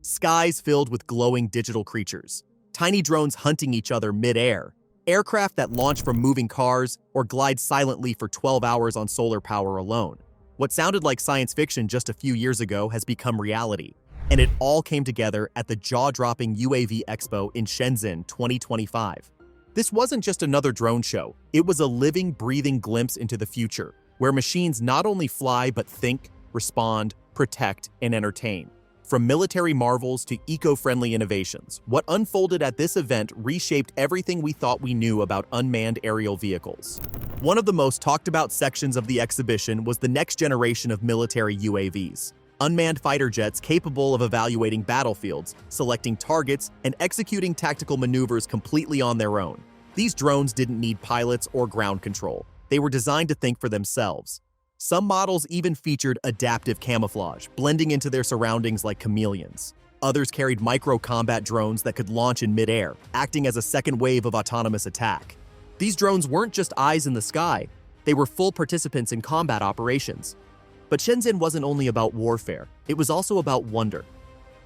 skies filled with glowing digital creatures, tiny drones hunting each other mid-air, aircraft that launch from moving cars or glide silently for 12 hours on solar power alone. What sounded like science fiction just a few years ago has become reality, and it all came together at the jaw-dropping UAV Expo in Shenzhen 2025. This wasn't just another drone show, it was a living, breathing glimpse into the future, where machines not only fly but think, respond, protect, and entertain. From military marvels to eco-friendly innovations, what unfolded at this event reshaped everything we thought we knew about unmanned aerial vehicles. One of the most talked about sections of the exhibition was the next generation of military UAVs. Unmanned fighter jets capable of evaluating battlefields, selecting targets, and executing tactical maneuvers completely on their own. These drones didn't need pilots or ground control. They were designed to think for themselves. Some models even featured adaptive camouflage, blending into their surroundings like chameleons. Others carried micro-combat drones that could launch in mid-air, acting as a second wave of autonomous attack. These drones weren't just eyes in the sky, they were full participants in combat operations. But Shenzhen wasn't only about warfare, it was also about wonder.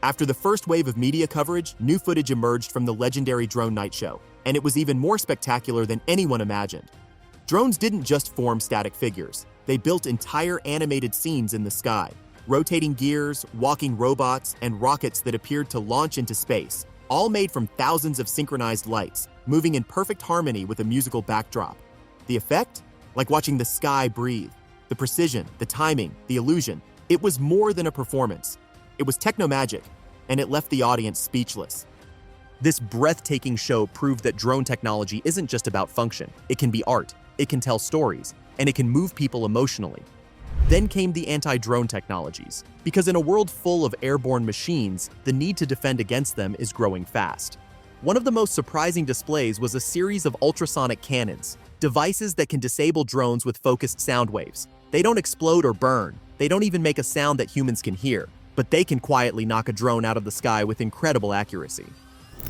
After the first wave of media coverage, new footage emerged from the legendary Drone Night Show, and it was even more spectacular than anyone imagined. Drones didn't just form static figures. They built entire animated scenes in the sky, rotating gears, walking robots, and rockets that appeared to launch into space, all made from thousands of synchronized lights, moving in perfect harmony with a musical backdrop. The effect? Like watching the sky breathe. The precision, the timing, the illusion. It was more than a performance. It was techno-magic, and it left the audience speechless. This breathtaking show proved that drone technology isn't just about function. It can be art, it can tell stories, and it can move people emotionally. Then came the anti-drone technologies, because in a world full of airborne machines, the need to defend against them is growing fast. One of the most surprising displays was a series of ultrasonic cannons, devices that can disable drones with focused sound waves. They don't explode or burn, they don't even make a sound that humans can hear, but they can quietly knock a drone out of the sky with incredible accuracy.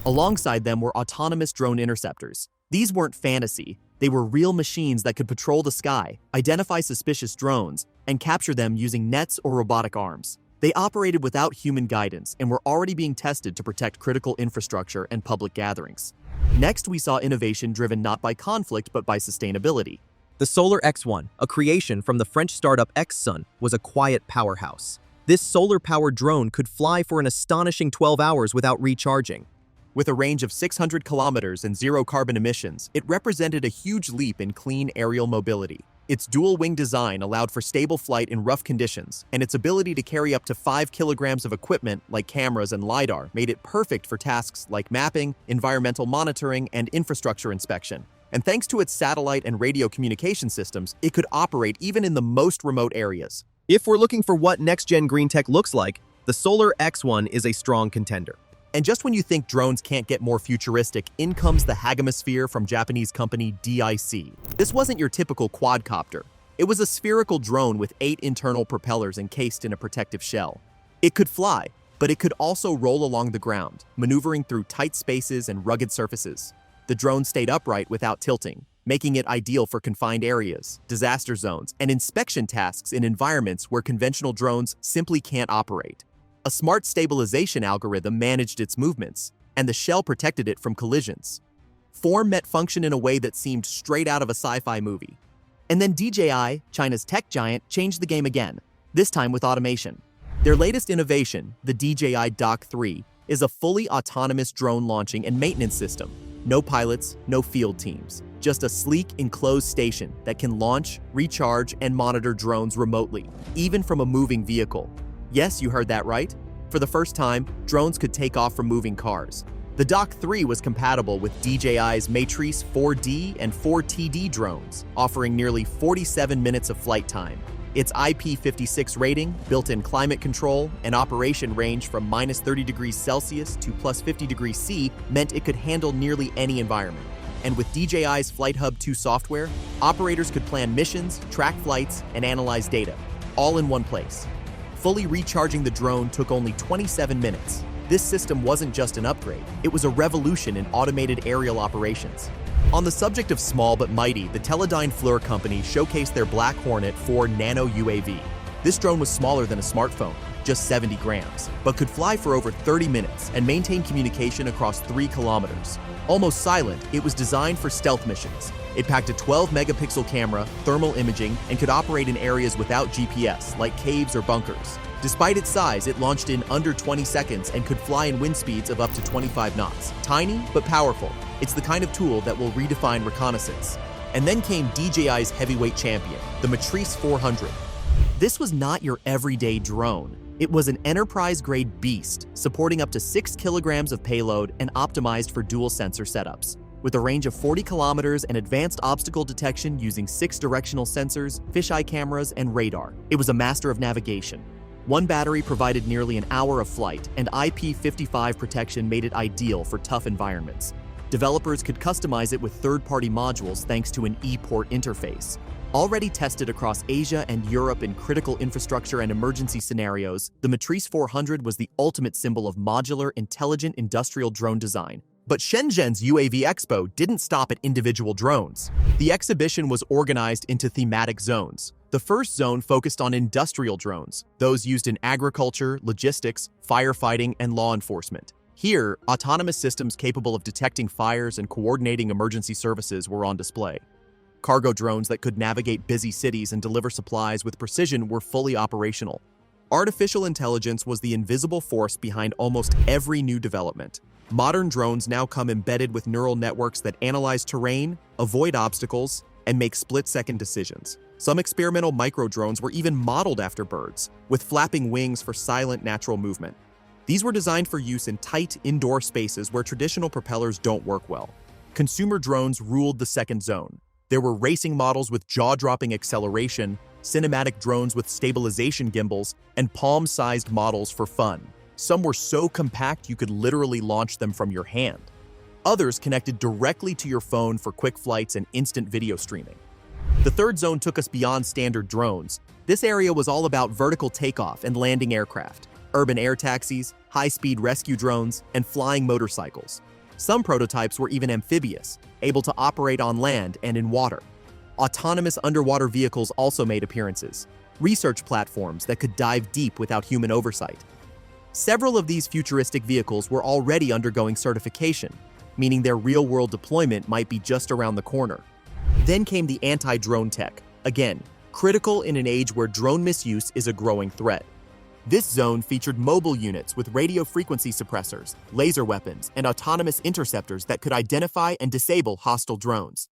Alongside them were autonomous drone interceptors. These weren't fantasy. They were real machines that could patrol the sky, identify suspicious drones, and capture them using nets or robotic arms. They operated without human guidance and were already being tested to protect critical infrastructure and public gatherings. Next, we saw innovation driven not by conflict but by sustainability. The Solar X1, a creation from the French startup Xsun, was a quiet powerhouse. This solar-powered drone could fly for an astonishing 12 hours without recharging. With a range of 600 kilometers and zero carbon emissions, it represented a huge leap in clean aerial mobility. Its dual-wing design allowed for stable flight in rough conditions, and its ability to carry up to 5 kilograms of equipment like cameras and LiDAR made it perfect for tasks like mapping, environmental monitoring, and infrastructure inspection. And thanks to its satellite and radio communication systems, it could operate even in the most remote areas. If we're looking for what next-gen green tech looks like, the Solar X1 is a strong contender. And just when you think drones can't get more futuristic, in comes the Hagamasphere from Japanese company DIC. This wasn't your typical quadcopter. It was a spherical drone with 8 internal propellers encased in a protective shell. It could fly, but it could also roll along the ground, maneuvering through tight spaces and rugged surfaces. The drone stayed upright without tilting, making it ideal for confined areas, disaster zones, and inspection tasks in environments where conventional drones simply can't operate. A smart stabilization algorithm managed its movements, and the shell protected it from collisions. Form met function in a way that seemed straight out of a sci-fi movie. And then DJI, China's tech giant, changed the game again, this time with automation. Their latest innovation, the DJI Dock 3, is a fully autonomous drone launching and maintenance system. No pilots, no field teams, just a sleek, enclosed station that can launch, recharge, and monitor drones remotely, even from a moving vehicle. Yes, you heard that right. For the first time, drones could take off from moving cars. The Dock 3 was compatible with DJI's Matrice 4D and 4TD drones, offering nearly 47 minutes of flight time. Its IP56 rating, built-in climate control, and operation range from -30 degrees Celsius to +50 degrees C meant it could handle nearly any environment. And with DJI's Flight Hub 2 software, operators could plan missions, track flights, and analyze data, all in one place. Fully recharging the drone took only 27 minutes. This system wasn't just an upgrade, it was a revolution in automated aerial operations. On the subject of small but mighty, the Teledyne FLIR company showcased their Black Hornet 4 Nano UAV. This drone was smaller than a smartphone, just 70 grams, but could fly for over 30 minutes and maintain communication across 3 kilometers. Almost silent, it was designed for stealth missions. It packed a 12-megapixel camera, thermal imaging, and could operate in areas without GPS, like caves or bunkers. Despite its size, it launched in under 20 seconds and could fly in wind speeds of up to 25 knots. Tiny, but powerful. It's the kind of tool that will redefine reconnaissance. And then came DJI's heavyweight champion, the Matrice 400. This was not your everyday drone. It was an enterprise-grade beast, supporting up to 6 kilograms of payload and optimized for dual-sensor setups. With a range of 40 kilometers and advanced obstacle detection using 6 directional sensors, fisheye cameras, and radar, it was a master of navigation. One battery provided nearly an hour of flight, and IP55 protection made it ideal for tough environments. Developers could customize it with third-party modules thanks to an ePort interface. Already tested across Asia and Europe in critical infrastructure and emergency scenarios, the Matrice 400 was the ultimate symbol of modular, intelligent industrial drone design. But Shenzhen's UAV Expo didn't stop at individual drones. The exhibition was organized into thematic zones. The first zone focused on industrial drones, those used in agriculture, logistics, firefighting, and law enforcement. Here, autonomous systems capable of detecting fires and coordinating emergency services were on display. Cargo drones that could navigate busy cities and deliver supplies with precision were fully operational. Artificial intelligence was the invisible force behind almost every new development. Modern drones now come embedded with neural networks that analyze terrain, avoid obstacles, and make split-second decisions. Some experimental micro-drones were even modeled after birds, with flapping wings for silent natural movement. These were designed for use in tight, indoor spaces where traditional propellers don't work well. Consumer drones ruled the second zone. There were racing models with jaw-dropping acceleration, cinematic drones with stabilization gimbals, and palm-sized models for fun. Some were so compact you could literally launch them from your hand. Others connected directly to your phone for quick flights and instant video streaming. The third zone took us beyond standard drones. This area was all about vertical takeoff and landing aircraft, urban air taxis, high-speed rescue drones, and flying motorcycles. Some prototypes were even amphibious, able to operate on land and in water. Autonomous underwater vehicles also made appearances, research platforms that could dive deep without human oversight. Several of these futuristic vehicles were already undergoing certification, meaning their real-world deployment might be just around the corner. Then came the anti-drone tech, again, critical in an age where drone misuse is a growing threat. This zone featured mobile units with radio frequency suppressors, laser weapons, and autonomous interceptors that could identify and disable hostile drones.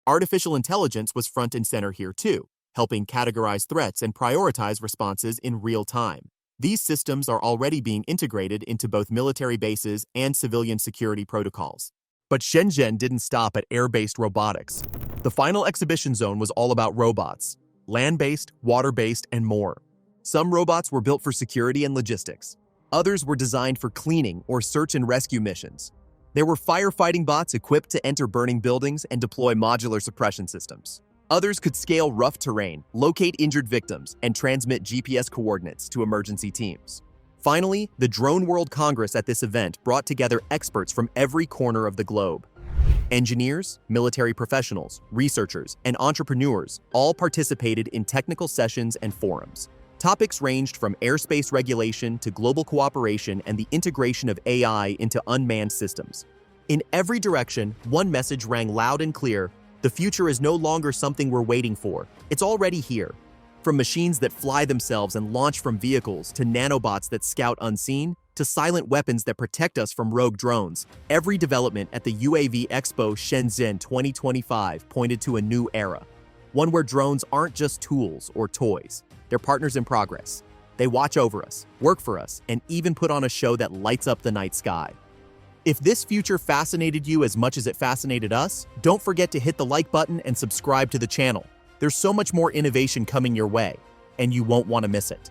Artificial intelligence was front and center here too, helping categorize threats and prioritize responses in real time. These systems are already being integrated into both military bases and civilian security protocols. But Shenzhen didn't stop at air-based robotics. The final exhibition zone was all about robots, land-based, water-based, and more. Some robots were built for security and logistics. Others were designed for cleaning or search and rescue missions. There were firefighting bots equipped to enter burning buildings and deploy modular suppression systems. Others could scale rough terrain, locate injured victims, and transmit GPS coordinates to emergency teams. Finally, the Drone World Congress at this event brought together experts from every corner of the globe. Engineers, military professionals, researchers, and entrepreneurs all participated in technical sessions and forums. Topics ranged from airspace regulation to global cooperation and the integration of AI into unmanned systems. In every direction, one message rang loud and clear: the future is no longer something we're waiting for. It's already here. From machines that fly themselves and launch from vehicles, to nanobots that scout unseen, to silent weapons that protect us from rogue drones, every development at the UAV Expo Shenzhen 2025 pointed to a new era. One where drones aren't just tools or toys. They're partners in progress. They watch over us, work for us, and even put on a show that lights up the night sky. If this future fascinated you as much as it fascinated us, don't forget to hit the like button and subscribe to the channel. There's so much more innovation coming your way, and you won't want to miss it.